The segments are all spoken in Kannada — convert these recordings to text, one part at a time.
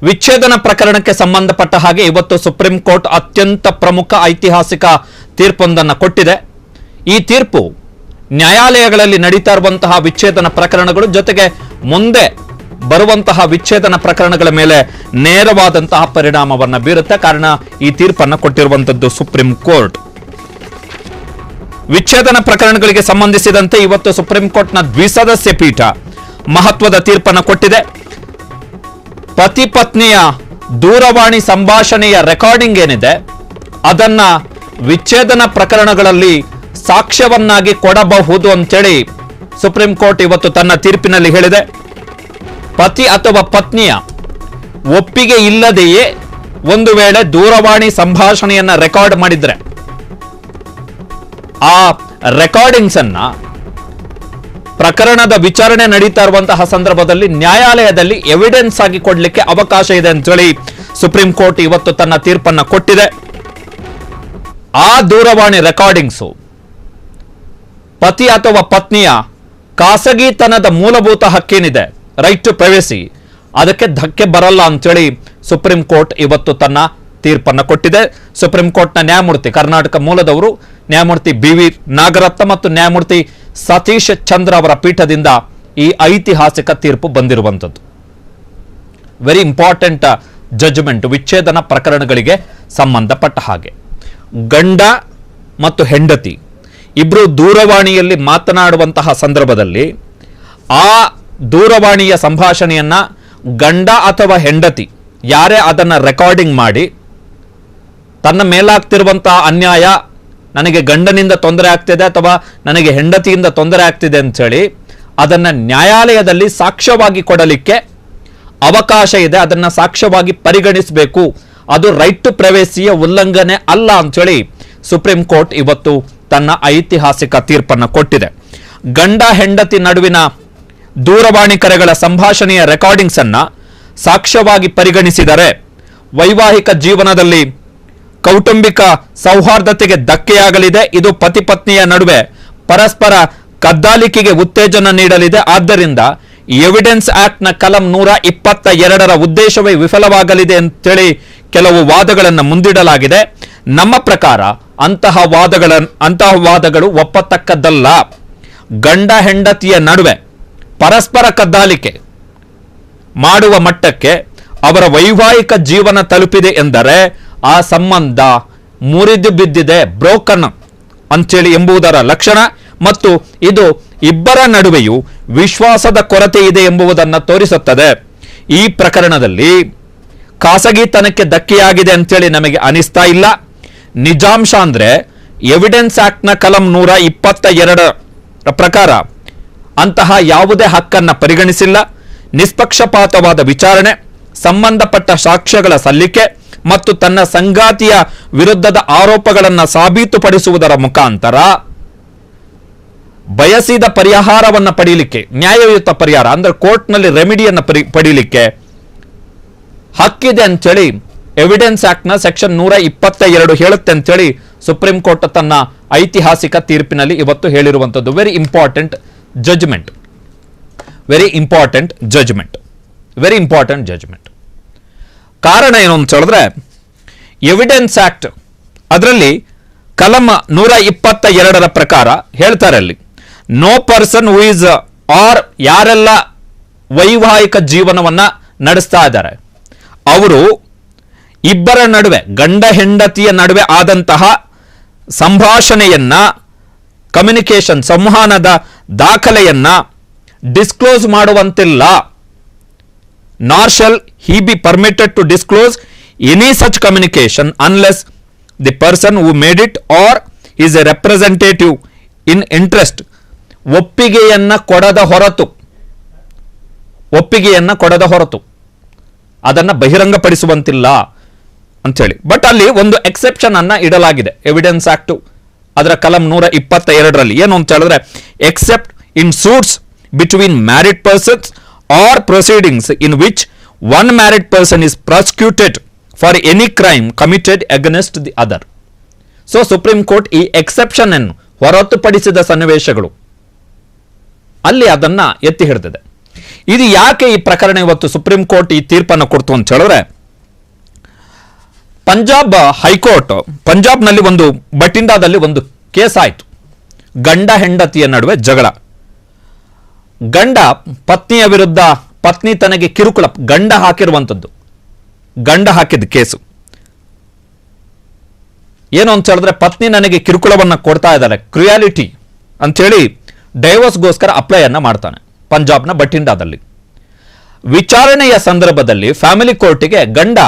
ವಿಚ್ಛೇದನ ಪ್ರಕರಣಕ್ಕೆ ಸಂಬಂಧಪಟ್ಟ ಹಾಗೆ ಇವತ್ತು ಸುಪ್ರೀಂ ಕೋರ್ಟ್ ಅತ್ಯಂತ ಪ್ರಮುಖ ಐತಿಹಾಸಿಕ ತೀರ್ಪೊಂದನ್ನು ಕೊಟ್ಟಿದೆ. ಈ ತೀರ್ಪು ನ್ಯಾಯಾಲಯಗಳಲ್ಲಿ ನಡೀತಾ ಇರುವಂತಹ ವಿಚ್ಛೇದನ ಪ್ರಕರಣಗಳು ಜೊತೆಗೆ ಮುಂದೆ ಬರುವಂತಹ ವಿಚ್ಛೇದನ ಪ್ರಕರಣಗಳ ಮೇಲೆ ನೇರವಾದಂತಹ ಪರಿಣಾಮವನ್ನು ಬೀರುತ್ತೆ. ಕಾರಣ ಈ ತೀರ್ಪನ್ನು ಕೊಟ್ಟಿರುವಂತದ್ದು ಸುಪ್ರೀಂ ಕೋರ್ಟ್. ವಿಚ್ಛೇದನ ಪ್ರಕರಣಗಳಿಗೆ ಸಂಬಂಧಿಸಿದಂತೆ ಇವತ್ತು ಸುಪ್ರೀಂ ಕೋರ್ಟ್ನ ದ್ವಿಸದಸ್ಯ ಪೀಠ ಮಹತ್ವದ ತೀರ್ಪನ್ನು ಕೊಟ್ಟಿದೆ. ಪತಿ ಪತ್ನಿಯ ದೂರವಾಣಿ ಸಂಭಾಷಣೆಯ ರೆಕಾರ್ಡಿಂಗ್ ಏನಿದೆ ಅದನ್ನ ವಿಚ್ಛೇದನ ಪ್ರಕರಣಗಳಲ್ಲಿ ಸಾಕ್ಷ್ಯವನ್ನಾಗಿ ಕೊಡಬಹುದು ಅಂತೇಳಿ ಸುಪ್ರೀಂ ಕೋರ್ಟ್ ಇವತ್ತು ತನ್ನ ತೀರ್ಪಿನಲ್ಲಿ ಹೇಳಿದೆ. ಪತಿ ಅಥವಾ ಪತ್ನಿಯ ಒಪ್ಪಿಗೆ ಇಲ್ಲದೆಯೇ ಒಂದು ವೇಳೆ ದೂರವಾಣಿ ಸಂಭಾಷಣೆಯನ್ನ ರೆಕಾರ್ಡ್ ಮಾಡಿದ್ರೆ ಆ ರೆಕಾರ್ಡಿಂಗ್ಸ್ ಅನ್ನ ಪ್ರಕರಣದ ವಿಚಾರಣೆ ನಡೀತಾ ಇರುವಂತಹ ಸಂದರ್ಭದಲ್ಲಿ ನ್ಯಾಯಾಲಯದಲ್ಲಿ ಎವಿಡೆನ್ಸ್ ಆಗಿ ಕೊಡಲಿಕ್ಕೆ ಅವಕಾಶ ಇದೆ ಅಂತೇಳಿ ಸುಪ್ರೀಂ ಕೋರ್ಟ್ ಇವತ್ತು ತನ್ನ ತೀರ್ಪನ್ನು ಕೊಟ್ಟಿದೆ. ಆ ದೂರವಾಣಿ ರೆಕಾರ್ಡಿಂಗ್ಸು ಪತಿ ಅಥವಾ ಪತ್ನಿಯ ಖಾಸಗಿತನದ ಮೂಲಭೂತ ಹಕ್ಕೇನಿದೆ, ರೈಟ್ ಟು ಪ್ರೈವಸಿ, ಅದಕ್ಕೆ ಧಕ್ಕೆ ಬರಲ್ಲ ಅಂತೇಳಿ ಸುಪ್ರೀಂ ಕೋರ್ಟ್ ಇವತ್ತು ತನ್ನ ತೀರ್ಪನ್ನು ಕೊಟ್ಟಿದೆ. ಸುಪ್ರೀಂ ಕೋರ್ಟ್ನ ನ್ಯಾಯಮೂರ್ತಿ ಕರ್ನಾಟಕ ಮೂಲದವರು ನ್ಯಾಯಮೂರ್ತಿ BV ನಾಗರತ್ನ ಮತ್ತು ನ್ಯಾಯಮೂರ್ತಿ ಸತೀಶ್ ಚಂದ್ರ ಅವರ ಪೀಠದಿಂದ ಈ ಐತಿಹಾಸಿಕ ತೀರ್ಪು ಬಂದಿರುವಂಥದ್ದು. ವೆರಿ ಇಂಪಾರ್ಟೆಂಟ್ ಜಡ್ಜ್ಮೆಂಟ್ ವಿಚ್ಛೇದನ ಪ್ರಕರಣಗಳಿಗೆ ಸಂಬಂಧಪಟ್ಟ ಹಾಗೆ. ಗಂಡ ಮತ್ತು ಹೆಂಡತಿ ಇಬ್ರು ದೂರವಾಣಿಯಲ್ಲಿ ಮಾತನಾಡುವಂತಹ ಸಂದರ್ಭದಲ್ಲಿ ಆ ದೂರವಾಣಿಯ ಸಂಭಾಷಣೆಯನ್ನ ಗಂಡ ಅಥವಾ ಹೆಂಡತಿ ಯಾರೇ ಅದನ್ನ ರೆಕಾರ್ಡಿಂಗ್ ಮಾಡಿ ತನ್ನ ಮೇಲಾಗ್ತಿರುವಂತಹ ಅನ್ಯಾಯ, ನನಗೆ ಗಂಡನಿಂದ ತೊಂದರೆ ಆಗ್ತಿದೆ ಅಥವಾ ನನಗೆ ಹೆಂಡತಿಯಿಂದ ತೊಂದರೆ ಆಗ್ತಿದೆ ಅಂತ ಹೇಳಿ ಅದನ್ನ ನ್ಯಾಯಾಲಯದಲ್ಲಿ ಸಾಕ್ಷ್ಯವಾಗಿ ಕೊಡಲಿಕ್ಕೆ ಅವಕಾಶ ಇದೆ. ಅದನ್ನ ಸಾಕ್ಷ್ಯವಾಗಿ ಪರಿಗಣಿಸಬೇಕು. ಅದು ರೈಟ್ ಟು ಪ್ರೈವಸಿಯ ಉಲ್ಲಂಘನೆ ಅಲ್ಲ ಅಂತೇಳಿ ಸುಪ್ರೀಂ ಕೋರ್ಟ್ ಇವತ್ತು ತನ್ನ ಐತಿಹಾಸಿಕ ತೀರ್ಪನ್ನು ಕೊಟ್ಟಿದೆ. ಗಂಡ ಹೆಂಡತಿ ನಡುವಿನ ದೂರವಾಣಿ ಕರೆಗಳ ಸಂಭಾಷಣೆಯ ರೆಕಾರ್ಡಿಂಗ್ಸ್ ಅನ್ನ ಸಾಕ್ಷ್ಯವಾಗಿ ಪರಿಗಣಿಸಿದರೆ ವೈವಾಹಿಕ ಜೀವನದಲ್ಲಿ ಕೌಟುಂಬಿಕ ಸೌಹಾರ್ದತೆಗೆ ಧಕ್ಕೆಯಾಗಲಿದೆ. ಇದು ಪತಿ ಪತ್ನಿಯ ನಡುವೆ ಪರಸ್ಪರ ಕದ್ದಾಲಿಕೆಗೆ ಉತ್ತೇಜನ ನೀಡಲಿದೆ. ಆದ್ದರಿಂದ ಎವಿಡೆನ್ಸ್ ಆಕ್ಟ್ ನ ಕಲಂ 122ರ ಉದ್ದೇಶವೇ ವಿಫಲವಾಗಲಿದೆ ಅಂತೇಳಿ ಕೆಲವು ವಾದಗಳನ್ನು ಮುಂದಿಡಲಾಗಿದೆ. ನಮ್ಮ ಪ್ರಕಾರ ಅಂತಹ ವಾದಗಳು ಒಪ್ಪತಕ್ಕದ್ದಲ್ಲ. ಗಂಡ ಹೆಂಡತಿಯ ನಡುವೆ ಪರಸ್ಪರ ಕದ್ದಾಲಿಕೆ ಮಾಡುವ ಮಟ್ಟಕ್ಕೆ ಅವರ ವೈವಾಹಿಕ ಜೀವನ ತಲುಪಿದೆ ಎಂದರೆ ಆ ಸಂಬಂಧ ಮುರಿದು ಬಿದ್ದಿದೆ, ಬ್ರೋಕನ್ ಅಂತೇಳಿ ಎಂಬುದರ ಲಕ್ಷಣ. ಮತ್ತು ಇದು ಇಬ್ಬರ ನಡುವೆಯೂ ವಿಶ್ವಾಸದ ಕೊರತೆ ಇದೆ ಎಂಬುದನ್ನು ತೋರಿಸುತ್ತದೆ. ಈ ಪ್ರಕರಣದಲ್ಲಿ ಖಾಸಗಿತನಕ್ಕೆ ಧಕ್ಕೆಯಾಗಿದೆ ಅಂತೇಳಿ ನಮಗೆ ಅನಿಸ್ತಾ ಇಲ್ಲ. ನಿಜಾಂಶ ಅಂದ್ರೆ ಎವಿಡೆನ್ಸ್ ಆಕ್ಟ್ ನ ಕಲಂ 122 ಪ್ರಕಾರ ಅಂತಹ ಯಾವುದೇ ಹಕ್ಕನ್ನ ಪರಿಗಣಿಸಿಲ್ಲ. ನಿಷ್ಪಕ್ಷಪಾತವಾದ ವಿಚಾರಣೆ, ಸಂಬಂಧಪಟ್ಟ ಸಾಕ್ಷ್ಯಗಳ ಸಲ್ಲಿಕೆ ಮತ್ತು ತನ್ನ ಸಂಗಾತಿಯ ವಿರುದ್ಧದ ಆರೋಪಗಳನ್ನು ಸಾಬೀತುಪಡಿಸುವುದರ ಮುಖಾಂತರ ಬಯಸಿದ ಪರಿಹಾರವನ್ನು ಪಡೆಯಲಿಕ್ಕೆ, ನ್ಯಾಯಯುತ ಪರಿಹಾರ ಅಂದ್ರೆ ಕೋರ್ಟ್ನಲ್ಲಿ ರೆಮಿಡಿಯನ್ನು ಪಡೆಯಲಿಕ್ಕೆ ಹಕ್ಕಿದೆ ಅಂತೇಳಿ ಎವಿಡೆನ್ಸ್ ಆಕ್ಟ್ ನ ಸೆಕ್ಷನ್ 122 ಹೇಳುತ್ತೆ ಅಂತೇಳಿ ಸುಪ್ರೀಂ ಕೋರ್ಟ್ ತನ್ನ ಐತಿಹಾಸಿಕ ತೀರ್ಪಿನಲ್ಲಿ ಇವತ್ತು ಹೇಳಿರುವಂಥದ್ದು. Very important judgement, very important judgement, very important judgement. ಕಾರಣ ಏನು ಅಂತ ಹೇಳಿದ್ರೆ ಎವಿಡೆನ್ಸ್ ಆಕ್ಟ್ ಅದರಲ್ಲಿ ಕಲಂ 122ರ ಪ್ರಕಾರ ಹೇಳ್ತಾರೆ, ಅಲ್ಲಿ no person who is are ಯಾರೆಲ್ಲ ವೈವಾಹಿಕ ಜೀವನವನ್ನ ನಡೆಸ್ತಾ ಇದ್ದಾರೆ ಅವರು ಇಬ್ಬರ ನಡುವೆ, ಗಂಡ ಹೆಂಡತಿಯ ನಡುವೆ ಆದಂತಹ ಸಂಭಾಷಣೆಯನ್ನ, ಕಮ್ಯುನಿಕೇಶನ್ ಸಂವಹನದ ದಾಖಲೆಯನ್ನ ಡಿಸ್ಕ್ಲೋಸ್ ಮಾಡುವಂತಿಲ್ಲ. ನಾರ್ shawl he be permitted to disclose any such communication unless the person who made it or is a representative in interest ಒಪ್ಪಿಗೆಯನ್ನ ಕೊಡದ ಹೊರತು ಅದನ್ನ ಬಹಿರಂಗಪಡಿಸುವಂತಿಲ್ಲ ಅಂತೇಳಿ. ಬಟ್ ಅಲ್ಲಿ ಒಂದು ಎಕ್ಸೆಪ್ಷನ್ ಅನ್ನ ಇಡಲಾಗಿದೆ ಎವಿಡೆನ್ಸ್ ಆಕ್ಟ್ ಅದರ ಕಲಂ 122ರಲ್ಲಿ. ಏನು ಅಂತ ಹೇಳಿದ್ರೆ, except in suits between married persons or proceedings in which one married person is prosecuted for any crime committed against the other. So supreme court ಈ ಎಕ್ಸೆಪ್ಷನ್ ಅನ್ನು ಹೊರತುಪಡಿಸಿದ ಸನ್ನಿವೇಶಗಳು ಅಲ್ಲಿ ಅದನ್ನ ಎತ್ತಿ ಹಿಡಿದಿದೆ. ಇದು ಯಾಕೆ ಈ ಪ್ರಕರಣ ಇವತ್ತು ಸುಪ್ರೀಂ ಕೋರ್ಟ್ ಈ ತೀರ್ಪನ್ನು ಕೊಡ್ತು ಅಂತ ಹೇಳಿದ್ರೆ, ಪಂಜಾಬ್ ಹೈಕೋರ್ಟ್ ಪಂಜಾಬ್ನಲ್ಲಿ ಬಟಿಂಡಾದಲ್ಲಿ ಒಂದು ಕೇಸ್ ಆಯಿತು. ಗಂಡ ಹೆಂಡತಿಯ ನಡುವೆ ಜಗಳ. ಗಂಡ ಪತ್ನಿಯ ವಿರುದ್ಧ, ಪತ್ನಿ ತನಗೆ ಕಿರುಕುಳ, ಗಂಡ ಹಾಕಿದ ಕೇಸು ಏನು ಅಂತ ಹೇಳಿದ್ರೆ, ಪತ್ನಿ ನನಗೆ ಕಿರುಕುಳವನ್ನು ಕೊಡ್ತಾ ಇದ್ದಾರೆ, ಕ್ರಿಯಾಲಿಟಿ ಅಂಥೇಳಿ ಡೈವರ್ಸ್ಗೋಸ್ಕರ ಅಪ್ಲೈಯನ್ನು ಮಾಡ್ತಾನೆ ಪಂಜಾಬ್ನ ಬಟಿಂಡಾದಲ್ಲಿ. ವಿಚಾರಣೆಯ ಸಂದರ್ಭದಲ್ಲಿ ಫ್ಯಾಮಿಲಿ ಕೋರ್ಟಿಗೆ ಗಂಡ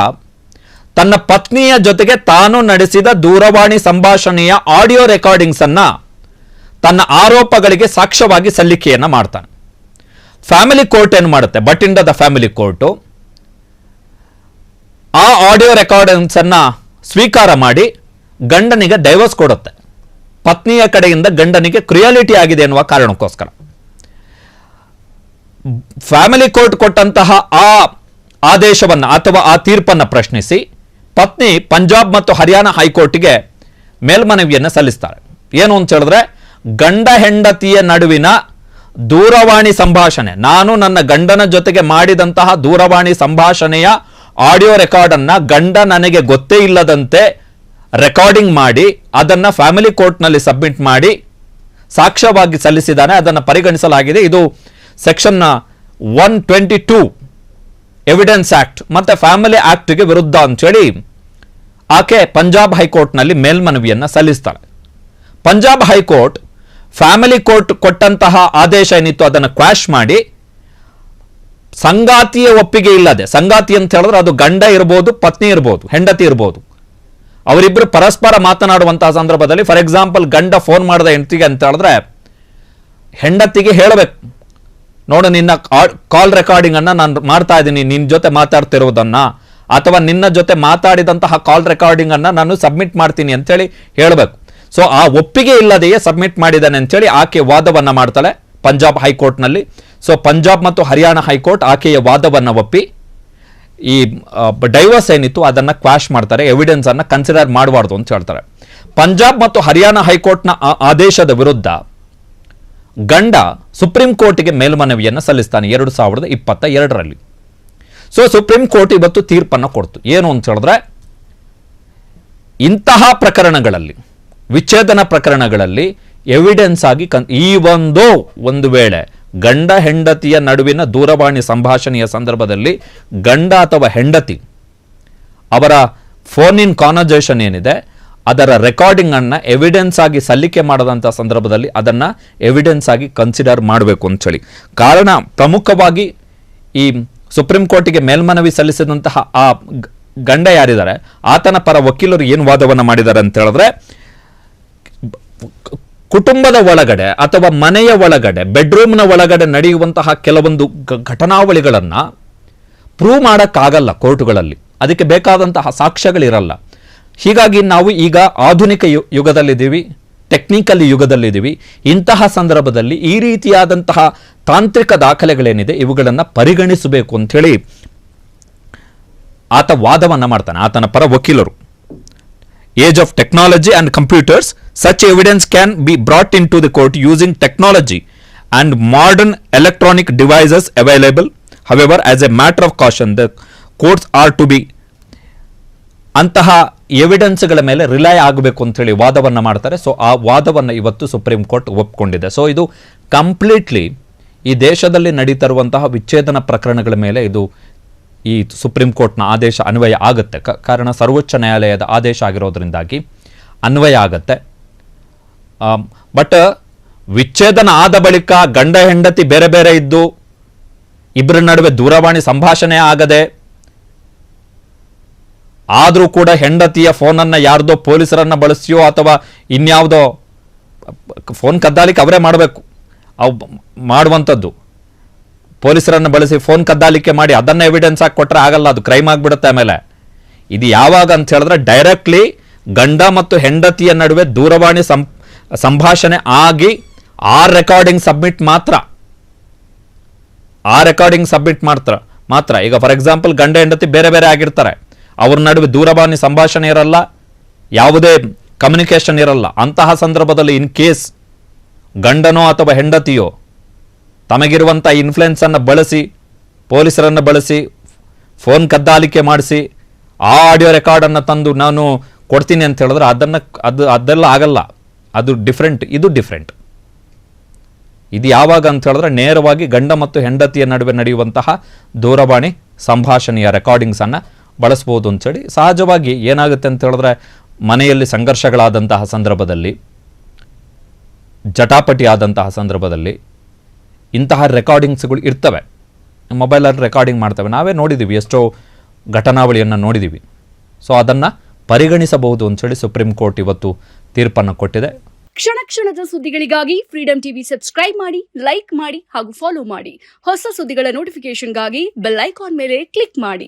ತನ್ನ ಪತ್ನಿಯ ಜೊತೆಗೆ ತಾನು ನಡೆಸಿದ ದೂರವಾಣಿ ಸಂಭಾಷಣೆಯ ಆಡಿಯೋ ರೆಕಾರ್ಡಿಂಗ್ಸ್ ಅನ್ನ ತನ್ನ ಆರೋಪಗಳಿಗೆ ಸಾಕ್ಷ್ಯವಾಗಿ ಸಲ್ಲಿಕೆಯನ್ನ ಮಾಡ್ತಾನೆ. ಫ್ಯಾಮಿಲಿ ಕೋರ್ಟ್ ಏನು ಮಾಡುತ್ತೆ, ಬಟಿಂಡಾದ ಫ್ಯಾಮಿಲಿ ಕೋರ್ಟು ಆ ಆಡಿಯೋ ರೆಕಾರ್ಡಿಂಗ್ಸ್ ಅನ್ನ ಸ್ವೀಕಾರ ಮಾಡಿ ಗಂಡನಿಗೆ ಡೈವರ್ಸ್ ಕೊಡುತ್ತೆ. ಪತ್ನಿಯ ಕಡೆಯಿಂದ ಗಂಡನಿಗೆ ಕ್ರಿಯಾಲಿಟಿ ಆಗಿದೆ ಎನ್ನುವ ಕಾರಣಕ್ಕೋಸ್ಕರ ಫ್ಯಾಮಿಲಿ ಕೋರ್ಟ್ ಕೊಟ್ಟಂತಹ ಆ ಆದೇಶವನ್ನು ಅಥವಾ ಆ ತೀರ್ಪನ್ನು ಪ್ರಶ್ನಿಸಿ ಪತ್ನಿ ಪಂಜಾಬ್ ಮತ್ತು ಹರಿಯಾಣ ಹೈಕೋರ್ಟ್ಗೆ ಮೇಲ್ಮನವಿಯನ್ನು ಸಲ್ಲಿಸ್ತಾರೆ. ಏನು ಅಂತ ಹೇಳಿದ್ರೆ, ಗಂಡ ಹೆಂಡತಿಯ ನಡುವಿನ ದೂರವಾಣಿ ಸಂಭಾಷಣೆ, ನಾನು ನನ್ನ ಗಂಡನ ಜೊತೆಗೆ ಮಾಡಿದಂತಹ ದೂರವಾಣಿ ಸಂಭಾಷಣೆಯ ಆಡಿಯೋ ರೆಕಾರ್ಡ್ ಅನ್ನ ಗಂಡ ನನಗೆ ಗೊತ್ತೇ ಇಲ್ಲದಂತೆ ರೆಕಾರ್ಡಿಂಗ್ ಮಾಡಿ ಅದನ್ನ ಫ್ಯಾಮಿಲಿ ಕೋರ್ಟ್ನಲ್ಲಿ ಸಬ್ಮಿಟ್ ಮಾಡಿ ಸಾಕ್ಷ್ಯವಾಗಿ ಸಲ್ಲಿಸಿದ್ದಾನೆ. ಅದನ್ನು ಪರಿಗಣಿಸಲಾಗಿದೆ. ಇದು ಸೆಕ್ಷನ್ 122 ಎವಿಡೆನ್ಸ್ ಆಕ್ಟ್ ಮತ್ತೆ ಫ್ಯಾಮಿಲಿ ಆಕ್ಟ್ಗೆ ವಿರುದ್ಧ ಅಂತೇಳಿ ಆಕೆ ಪಂಜಾಬ್ ಹೈಕೋರ್ಟ್ನಲ್ಲಿ ಮೇಲ್ಮನವಿಯನ್ನ ಸಲ್ಲಿಸ್ತಾಳೆ. ಪಂಜಾಬ್ ಹೈಕೋರ್ಟ್ ಫ್ಯಾಮಿಲಿ ಕೋರ್ಟ್ ಕೊಟ್ಟಂತಹ ಆದೇಶ ಏನಿತ್ತು ಅದನ್ನು ಕ್ವಾಶ್ ಮಾಡಿ ಸಂಗಾತಿಯ ಒಪ್ಪಿಗೆ ಇಲ್ಲದೆ, ಸಂಗಾತಿ ಅಂತ ಹೇಳಿದ್ರೆ ಅದು ಗಂಡ ಇರಬಹುದು, ಪತ್ನಿ ಇರಬಹುದು, ಹೆಂಡತಿ ಇರಬಹುದು, ಅವರಿಬ್ಬರು ಪರಸ್ಪರ ಮಾತನಾಡುವಂತಹ ಸಂದರ್ಭದಲ್ಲಿ ಫಾರ್ ಎಕ್ಸಾಂಪಲ್ ಗಂಡ ಫೋನ್ ಮಾಡಿದ ಹೆಂಡತಿಗೆ ಅಂತ ಹೇಳಿದ್ರೆ ಹೆಂಡತಿಗೆ ಹೇಳಬೇಕು, ನೋಡು ನಿನ್ನ ಕಾಲ್ ರೆಕಾರ್ಡಿಂಗ್ ಅನ್ನ ನಾನು ಮಾಡ್ತಾ ಇದ್ದೀನಿ, ನಿನ್ನ ಜೊತೆ ಮಾತಾಡ್ತಿರೋದನ್ನ ಅಥವಾ ನಿನ್ನ ಜೊತೆ ಮಾತಾಡಿದಂತಹ ಕಾಲ್ ರೆಕಾರ್ಡಿಂಗ್ ಅನ್ನ ನಾನು ಸಬ್ಮಿಟ್ ಮಾಡ್ತೀನಿ ಅಂತೇಳಿ ಹೇಳಬೇಕು. ಸೊ ಆ ಒಪ್ಪಿಗೆ ಇಲ್ಲದೆಯೇ ಸಬ್ಮಿಟ್ ಮಾಡಿದ್ದಾನೆ ಅಂತೇಳಿ ಆಕೆ ವಾದವನ್ನ ಮಾಡ್ತಾಳೆ ಪಂಜಾಬ್ ಹೈಕೋರ್ಟ್ನಲ್ಲಿ. ಸೊ ಪಂಜಾಬ್ ಮತ್ತು ಹರಿಯಾಣ ಹೈಕೋರ್ಟ್ ಆಕೆಯ ವಾದವನ್ನ ಒಪ್ಪಿ ಈ ಡೈವರ್ಸ್ ಏನಿತ್ತು ಅದನ್ನ ಕ್ವಾಶ್ ಮಾಡ್ತಾರೆ, ಎವಿಡೆನ್ಸ್ ಅನ್ನ ಕನ್ಸಿಡರ್ ಮಾಡಬಾರ್ದು ಅಂತ ಹೇಳ್ತಾರೆ. ಪಂಜಾಬ್ ಮತ್ತು ಹರಿಯಾಣ ಹೈಕೋರ್ಟ್ನ ಆದೇಶದ ವಿರುದ್ಧ ಗಂಡ ಸುಪ್ರೀಂ ಕೋರ್ಟ್ಗೆ ಮೇಲ್ಮನವಿಯನ್ನು ಸಲ್ಲಿಸ್ತಾನೆ 2022ರಲ್ಲಿ. ಸೊ ಸುಪ್ರೀಂ ಕೋರ್ಟ್ ಇವತ್ತು ತೀರ್ಪನ್ನು ಕೊಡ್ತು. ಏನು ಅಂತ ಹೇಳಿದ್ರೆ, ಇಂತಹ ಪ್ರಕರಣಗಳಲ್ಲಿ, ವಿಚ್ಛೇದನ ಪ್ರಕರಣಗಳಲ್ಲಿ ಎವಿಡೆನ್ಸ್ ಆಗಿ ಒಂದು ವೇಳೆ ಗಂಡ ಹೆಂಡತಿಯ ನಡುವಿನ ದೂರವಾಣಿ ಸಂಭಾಷಣೆಯ ಸಂದರ್ಭದಲ್ಲಿ ಗಂಡ ಅಥವಾ ಹೆಂಡತಿ ಅವರ ಫೋನ್ ಇನ್ ಕಾನ್ವರ್ಸೇಷನ್ ಏನಿದೆ ಅದರ ರೆಕಾರ್ಡಿಂಗ್ ಅನ್ನ ಎವಿಡೆನ್ಸ್ ಆಗಿ ಸಲ್ಲಿಕೆ ಮಾಡದಂಥ ಸಂದರ್ಭದಲ್ಲಿ ಅದನ್ನ ಎವಿಡೆನ್ಸ್ ಆಗಿ ಕನ್ಸಿಡರ್ ಮಾಡಬೇಕು ಅಂತೇಳಿ. ಕಾರಣ ಪ್ರಮುಖವಾಗಿ ಈ ಸುಪ್ರೀಂ ಕೋರ್ಟಿಗೆ ಮೇಲ್ಮನವಿ ಸಲ್ಲಿಸಿದಂತಹ ಆ ಗಂಡ ಯಾರಿದ್ದಾರೆ ಆತನ ಪರ ವಕೀಲರು ಏನು ವಾದವನ್ನು ಮಾಡಿದ್ದಾರೆ ಅಂತ ಹೇಳಿದ್ರೆ, ಕುಟುಂಬದ ಒಳಗಡೆ ಅಥವಾ ಮನೆಯ ಒಳಗಡೆ, ಬೆಡ್ರೂಮ್ನ ಒಳಗಡೆ ನಡೆಯುವಂತಹ ಕೆಲವೊಂದು ಘಟನಾವಳಿಗಳನ್ನ ಪ್ರೂವ್ ಮಾಡೋಕ್ಕಾಗಲ್ಲ ಕೋರ್ಟುಗಳಲ್ಲಿ, ಅದಕ್ಕೆ ಬೇಕಾದಂತಹ ಸಾಕ್ಷ್ಯಗಳಿರಲ್ಲ. ಹೀಗಾಗಿ ನಾವು ಈಗ ಆಧುನಿಕ ಯುಗದಲ್ಲಿದ್ದೀವಿ, ಟೆಕ್ನಿಕಲ್ ಯುಗದಲ್ಲಿದ್ದೀವಿ. ಇಂತಹ ಸಂದರ್ಭದಲ್ಲಿ ಈ ರೀತಿಯಾದಂತಹ ತಾಂತ್ರಿಕ ದಾಖಲೆಗಳೇನಿದೆ ಇವುಗಳನ್ನು ಪರಿಗಣಿಸಬೇಕು ಅಂಥೇಳಿ ಆತ ವಾದವನ್ನ ಮಾಡ್ತಾನೆ, ಆತನ ಪರ ವಕೀಲರು. Age of technology and computers, such evidence can be brought into the court using technology and modern electronic devices available. However, as a matter of caution, the courts are to be ಅಂತಹ ಎವಿಡೆನ್ಸ್ಗಳ ಮೇಲೆ ರಿಲೈ ಆಗಬೇಕು ಅಂತ ಹೇಳಿ ವಾದವನ್ನ ಮಾಡ್ತಾರೆ. ಸೊ ಆ ವಾದವನ್ನು ಇವತ್ತು ಸುಪ್ರೀಂ ಕೋರ್ಟ್ ಒಪ್ಪಿಕೊಂಡಿದೆ. ಸೊ ಇದು ಕಂಪ್ಲೀಟ್ಲಿ ಈ ದೇಶದಲ್ಲಿ ನಡೀತಿರುವಂತಹ ವಿಚ್ಛೇದನ ಪ್ರಕರಣಗಳ ಮೇಲೆ ಇದು ಈ ಸುಪ್ರೀಂ ಕೋರ್ಟ್ನ ಆದೇಶ ಅನ್ವಯ ಆಗುತ್ತೆ. ಕಾರಣ ಸರ್ವೋಚ್ಚ ನ್ಯಾಯಾಲಯದ ಆದೇಶ ಆಗಿರೋದ್ರಿಂದಾಗಿ ಅನ್ವಯ ಆಗತ್ತೆ. ಬಟ್ ವಿಚ್ಛೇದನ ಆದ ಬಳಿಕ ಗಂಡ ಹೆಂಡತಿ ಬೇರೆ ಬೇರೆ ಇದ್ದು ಇಬ್ಬರ ನಡುವೆ ದೂರವಾಣಿ ಸಂಭಾಷಣೆ ಆಗದೆ ಆದರೂ ಕೂಡ ಹೆಂಡತಿಯ ಫೋನನ್ನು ಯಾರ್ದೋ ಪೊಲೀಸರನ್ನ ಬಳಸಿಯೋ ಅಥವಾ ಇನ್ಯಾವುದೋ ಫೋನ್ ಕದ್ದಾಲಿಕೆ ಅವರೇ ಮಾಡಬೇಕು, ಅವು ಮಾಡುವಂಥದ್ದು ಪೊಲೀಸರನ್ನು ಬಳಸಿ ಫೋನ್ ಕದ್ದಾಲಿಕೆ ಮಾಡಿ ಅದನ್ನ ಎವಿಡೆನ್ಸ್ ಆಗಿ ಕೊಟ್ಟರೆ ಆಗಲ್ಲ, ಅದು ಕ್ರೈಮ್ ಆಗಿಬಿಡುತ್ತೆ. ಆಮೇಲೆ ಇದು ಯಾವಾಗ ಅಂತ ಹೇಳಿದ್ರೆ ಡೈರೆಕ್ಟ್ಲಿ ಗಂಡ ಮತ್ತು ಹೆಂಡತಿಯ ನಡುವೆ ದೂರವಾಣಿ ಸಂಭಾಷಣೆ ಆಗಿ ಆ ರೆಕಾರ್ಡಿಂಗ್ ಸಬ್ಮಿಟ್ ಮಾತ್ರ. ಈಗ ಫಾರ್ ಎಕ್ಸಾಂಪಲ್ ಗಂಡ ಹೆಂಡತಿ ಬೇರೆ ಬೇರೆ ಆಗಿರ್ತಾರೆ, ಅವ್ರ ನಡುವೆ ದೂರವಾಣಿ ಸಂಭಾಷಣೆ ಇರಲ್ಲ, ಯಾವುದೇ ಕಮ್ಯುನಿಕೇಶನ್ ಇರಲ್ಲ. ಅಂತಹ ಸಂದರ್ಭದಲ್ಲಿ ಇನ್ ಕೇಸ್ ಗಂಡನೋ ಅಥವಾ ಹೆಂಡತಿಯೋ ತಮಗಿರುವಂಥ ಇನ್ಫ್ಲುಯೆನ್ಸ್ ಅನ್ನು ಬಳಸಿ ಪೊಲೀಸರನ್ನು ಬಳಸಿ ಫೋನ್ ಕದ್ದಾಲಿಕೆ ಮಾಡಿಸಿ ಆ ಆಡಿಯೋ ರೆಕಾರ್ಡನ್ನು ತಂದು ನಾನು ಕೊಡ್ತೀನಿ ಅಂತ ಹೇಳಿದ್ರೆ ಅದೆಲ್ಲ ಆಗಲ್ಲ. ಅದು ಡಿಫ್ರೆಂಟ್, ಇದು ಡಿಫ್ರೆಂಟ್. ಇದು ಯಾವಾಗ ಅಂತ ಹೇಳಿದ್ರೆ ನೇರವಾಗಿ ಗಂಡ ಮತ್ತು ಹೆಂಡತಿಯ ನಡುವೆ ನಡೆಯುವಂತಹ ದೂರವಾಣಿ ಸಂಭಾಷಣೆಯ ರೆಕಾರ್ಡಿಂಗ್ಸನ್ನು ಬಳಸ್ಬೋದು ಅಂತೇಳಿ. ಸಹಜವಾಗಿ ಏನಾಗುತ್ತೆ ಅಂತ ಹೇಳಿದ್ರೆ ಮನೆಯಲ್ಲಿ ಸಂಘರ್ಷಗಳಾದಂತಹ ಸಂದರ್ಭದಲ್ಲಿ, ಜಟಾಪಟಿ ಆದಂತಹ ಸಂದರ್ಭದಲ್ಲಿ ಇಂತಹ ರೆಕಾರ್ಡಿಂಗ್ಸ್ಗಳು ಇರ್ತವೆ. ಮೊಬೈಲಲ್ಲಿ ರೆಕಾರ್ಡಿಂಗ್ ಮಾಡ್ತವೆ, ನಾವೇ ನೋಡಿದ್ದೀವಿ, ಎಷ್ಟೋ ಘಟನಾವಳಿಯನ್ನು ನೋಡಿದ್ದೀವಿ. ಸೊ ಅದನ್ನು ಪರಿಗಣಿಸಬಹುದು ಅಂತೇಳಿ ಸುಪ್ರೀಂ ಕೋರ್ಟ್ ಇವತ್ತು ತೀರ್ಪನ್ನು ಕೊಟ್ಟಿದೆ. ಕ್ಷಣ ಕ್ಷಣದ ಸುದ್ದಿಗಳಿಗಾಗಿ ಫ್ರೀಡಂ ಟಿವಿ ಸಬ್ಸ್ಕ್ರೈಬ್ ಮಾಡಿ, ಲೈಕ್ ಮಾಡಿ ಹಾಗೂ ಫಾಲೋ ಮಾಡಿ. ಹೊಸ ಸುದ್ದಿಗಳ ನೋಟಿಫಿಕೇಶನ್ಗಾಗಿ ಬೆಲ್ ಐಕಾನ್ ಮೇಲೆ ಕ್ಲಿಕ್ ಮಾಡಿ.